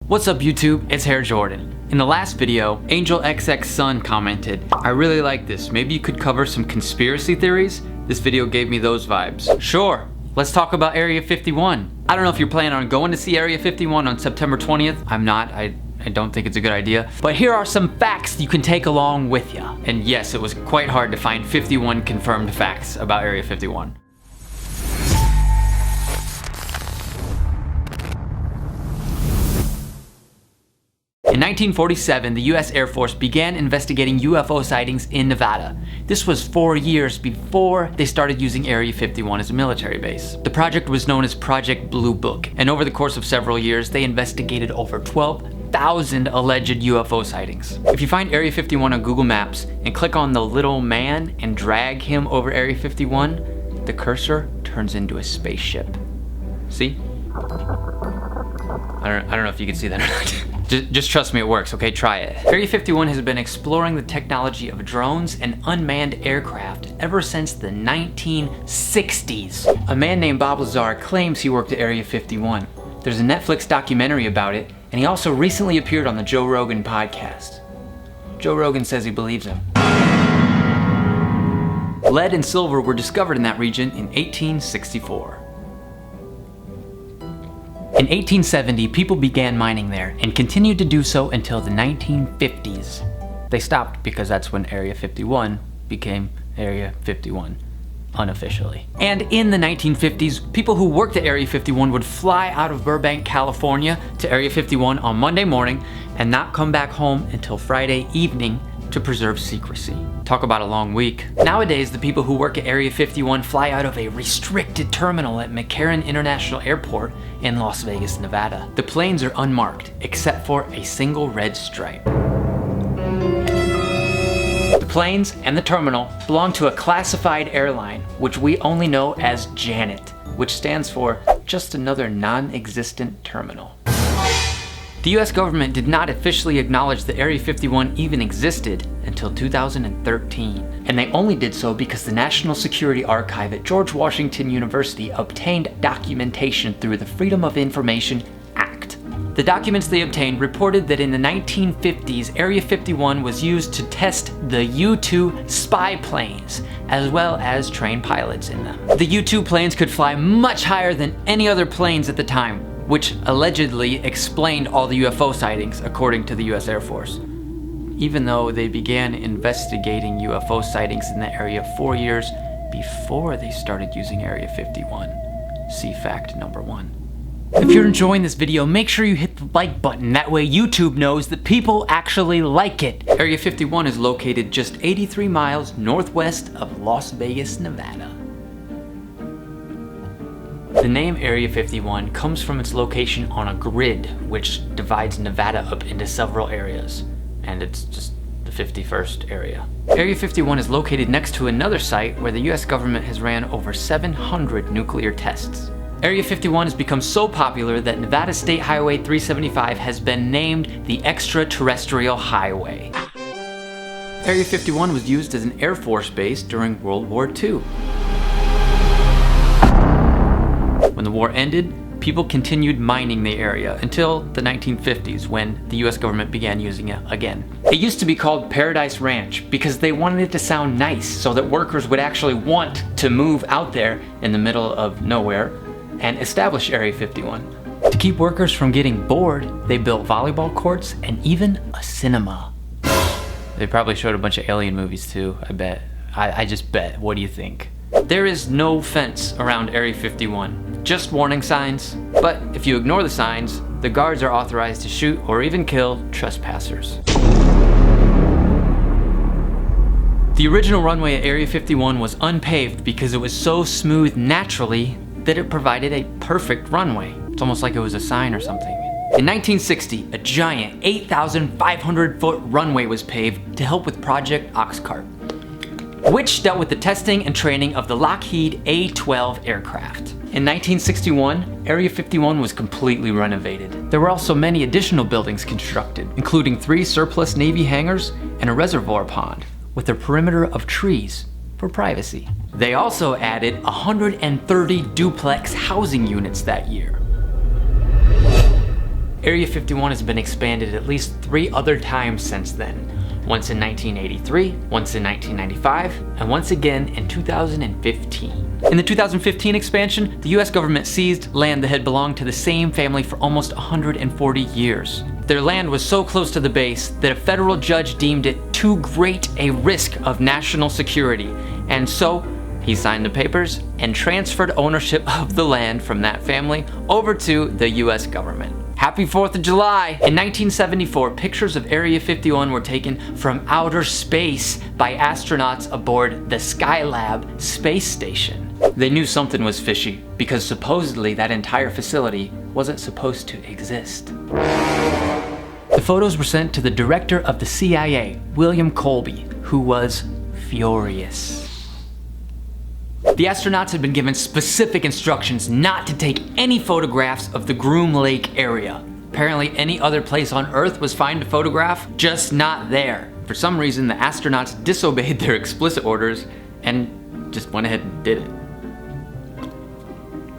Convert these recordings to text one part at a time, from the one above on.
What's up YouTube, it's Hair Jordan. In the last video, Angel XX Sun commented, "I really like this, maybe you could cover some conspiracy theories?" This video gave me those vibes. Sure, let's talk about Area 51. I don't know if you're planning on going to see Area 51 on September 20th. I'm not, I don't think it's a good idea. But here are some facts you can take along with you. And yes, it was quite hard to find 51 confirmed facts about Area 51. In 1947, the US Air Force began investigating UFO sightings in Nevada. This was 4 years before they started using Area 51 as a military base. The project was known as Project Blue Book, and over the course of several years, they investigated over 12,000 alleged UFO sightings. If you find Area 51 on Google Maps and click on the little man and drag him over Area 51, the cursor turns into a spaceship. See? I don't know if you can see that or not. Just trust me, it works, okay? Try it. Area 51 has been exploring the technology of drones and unmanned aircraft ever since the 1960s. A man named Bob Lazar claims he worked at Area 51. There's a Netflix documentary about it, and he also recently appeared on the Joe Rogan podcast. Joe Rogan says he believes him. Lead and silver were discovered in that region in 1864. In 1870, people began mining there and continued to do so until the 1950s. They stopped because that's when Area 51 became Area 51, unofficially. And in the 1950s, people who worked at Area 51 would fly out of Burbank, California to Area 51 on Monday morning and not come back home until Friday evening to preserve secrecy. Talk about a long week. Nowadays, the people who work at Area 51 fly out of a restricted terminal at McCarran International Airport in Las Vegas, Nevada. The planes are unmarked, except for a single red stripe. The planes and the terminal belong to a classified airline, which we only know as JANET, which stands for just another non-existent terminal. The US government did not officially acknowledge that Area 51 even existed until 2013, and they only did so because the National Security Archive at George Washington University obtained documentation through the Freedom of Information Act. The documents they obtained reported that in the 1950s, Area 51 was used to test the U-2 spy planes, as well as train pilots in them. The U-2 planes could fly much higher than any other planes at the time, which allegedly explained all the UFO sightings, according to the US Air Force. Even though they began investigating UFO sightings in the area 4 years before they started using Area 51. See fact number 1. If you're enjoying this video, make sure you hit the like button. That way YouTube knows that people actually like it. Area 51 is located just 83 miles northwest of Las Vegas, Nevada. The name Area 51 comes from its location on a grid which divides Nevada up into several areas, and it's just the 51st area. Area 51 is located next to another site where the US government has ran over 700 nuclear tests. Area 51 has become so popular that Nevada State Highway 375 has been named the Extraterrestrial Highway. Area 51 was used as an Air Force base during World War II. When the war ended, people continued mining the area until the 1950s when the US government began using it again. It used to be called Paradise Ranch because they wanted it to sound nice so that workers would actually want to move out there in the middle of nowhere and establish Area 51. To keep workers from getting bored, they built volleyball courts and even a cinema. They probably showed a bunch of alien movies too, I bet. I just bet. What do you think? There is no fence around Area 51, just warning signs. But if you ignore the signs, the guards are authorized to shoot or even kill trespassers. The original runway at Area 51 was unpaved because it was so smooth naturally that it provided a perfect runway. It's almost like it was a sign or something. In 1960, a giant 8,500-foot runway was paved to help with Project Oxcart, which dealt with the testing and training of the Lockheed A-12 aircraft. In 1961, Area 51 was completely renovated. There were also many additional buildings constructed, including 3 surplus Navy hangars and a reservoir pond, with a perimeter of trees for privacy. They also added 130 duplex housing units that year. Area 51 has been expanded at least 3 other times since then. Once in 1983, once in 1995, and once again in 2015. In the 2015 expansion, the US government seized land that had belonged to the same family for almost 140 years. Their land was so close to the base that a federal judge deemed it too great a risk of national security, and so he signed the papers and transferred ownership of the land from that family over to the US government. Happy 4th of July! In 1974, pictures of Area 51 were taken from outer space by astronauts aboard the Skylab space station. They knew something was fishy because supposedly that entire facility wasn't supposed to exist. The photos were sent to the director of the CIA, William Colby, who was furious. The astronauts had been given specific instructions not to take any photographs of the Groom Lake area. Apparently any other place on Earth was fine to photograph, just not there. For some reason, the astronauts disobeyed their explicit orders and just went ahead and did it.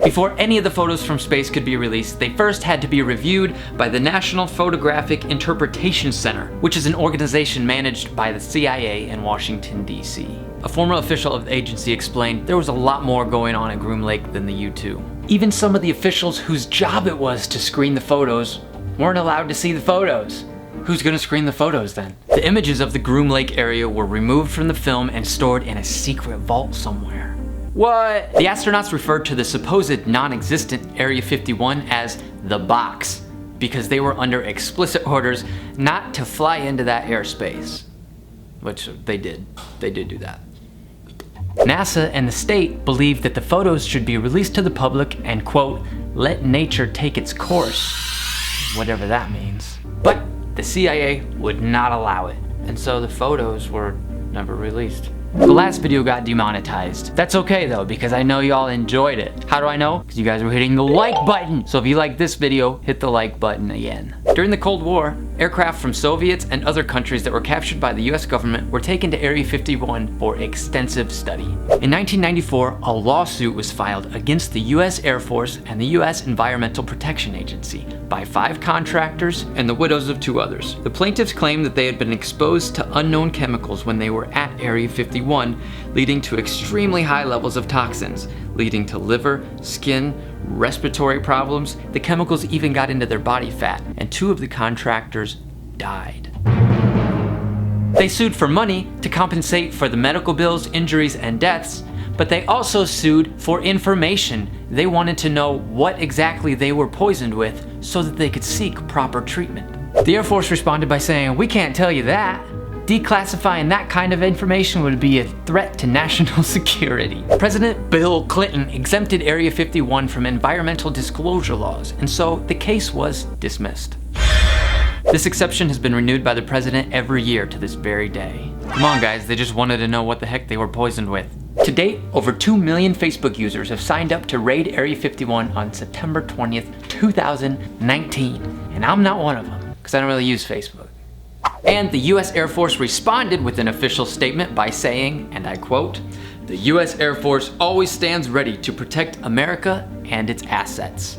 Before any of the photos from space could be released, they first had to be reviewed by the National Photographic Interpretation Center, which is an organization managed by the CIA in Washington, D.C. A former official of the agency explained there was a lot more going on at Groom Lake than the U-2. Even some of the officials whose job it was to screen the photos weren't allowed to see the photos. Who's gonna screen the photos then? The images of the Groom Lake area were removed from the film and stored in a secret vault somewhere. What? The astronauts referred to the supposed non-existent Area 51 as the box because they were under explicit orders not to fly into that airspace. Which they did. They did do that. NASA and the state believed that the photos should be released to the public and, quote, let nature take its course, whatever that means. But the CIA would not allow it, and so the photos were never released. The last video got demonetized. That's okay though, because I know y'all enjoyed it. How do I know? Because you guys were hitting the like button. So if you like this video, hit the like button again. During the Cold War, aircraft from Soviets and other countries that were captured by the US government were taken to Area 51 for extensive study. In 1994, a lawsuit was filed against the US Air Force and the US Environmental Protection Agency by 5 contractors and the widows of 2 others. The plaintiffs claimed that they had been exposed to unknown chemicals when they were at Area 51, leading to extremely high levels of toxins, leading to liver, skin, respiratory problems. The chemicals even got into their body fat, and 2 of the contractors died. They sued for money to compensate for the medical bills, injuries, and deaths, but they also sued for information. They wanted to know what exactly they were poisoned with so that they could seek proper treatment. The Air Force responded by saying, "We can't tell you that. Declassifying that kind of information would be a threat to national security." President Bill Clinton exempted Area 51 from environmental disclosure laws, and so the case was dismissed. This exception has been renewed by the president every year to this very day. Come on guys, they just wanted to know what the heck they were poisoned with. To date, over 2 million Facebook users have signed up to raid Area 51 on September 20th, 2019, and I'm not one of them, because I don't really use Facebook. And the US Air Force responded with an official statement by saying, and I quote, "The US Air Force always stands ready to protect America and its assets."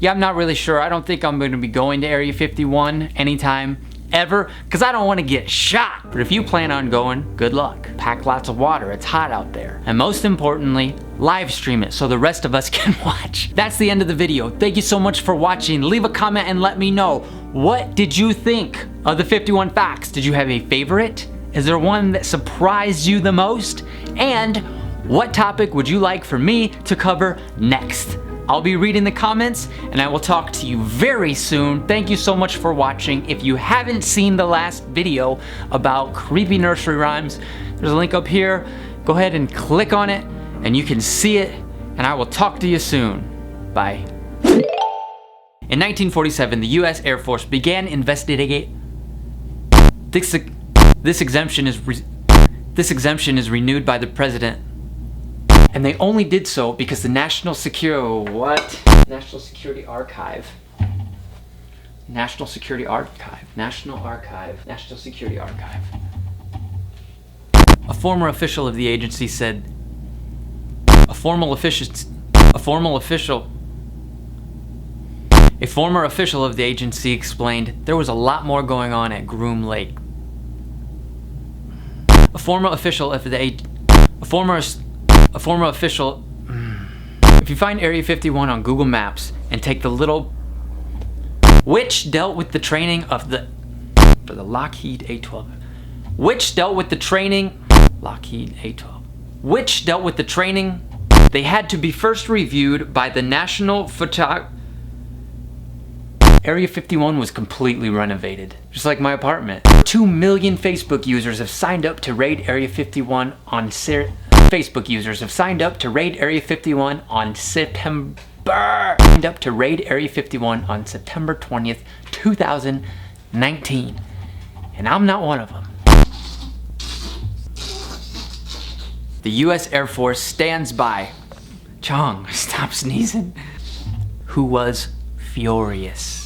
Yeah, I'm not really sure. I don't think I'm going to be going to Area 51 anytime ever, because I don't want to get shot. But if you plan on going, good luck. Pack lots of water, it's hot out there. And most importantly, live stream it so the rest of us can watch. That's the end of the video. Thank you so much for watching. Leave a comment and let me know, what did you think of the 51 facts? Did you have a favorite? Is there one that surprised you the most? And what topic would you like for me to cover next? I'll be reading the comments and I will talk to you very soon. Thank you so much for watching. If you haven't seen the last video about creepy nursery rhymes, there's a link up here. Go ahead and click on it and you can see it, and I will talk to you soon. Bye. In 1947, the US Air Force began investigating. This exemption is renewed by the president. And they only did so because the National Security Archive. National Security Archive. A former official of the agency said, a formal official A former official of the agency explained there was a lot more going on at Groom Lake. A former official of the If you find Area 51 on Google Maps and take the little which dealt with the training of the Lockheed A-12. Which dealt with the training they had to be first reviewed by the National Area 51 was completely renovated, just like my apartment. 2 million Facebook users have signed up to raid Area 51 on Facebook users have signed up to raid Area 51 on September 20th, 2019. And I'm not one of them. The US Air Force stands by. Chong, stop sneezing. Who was furious.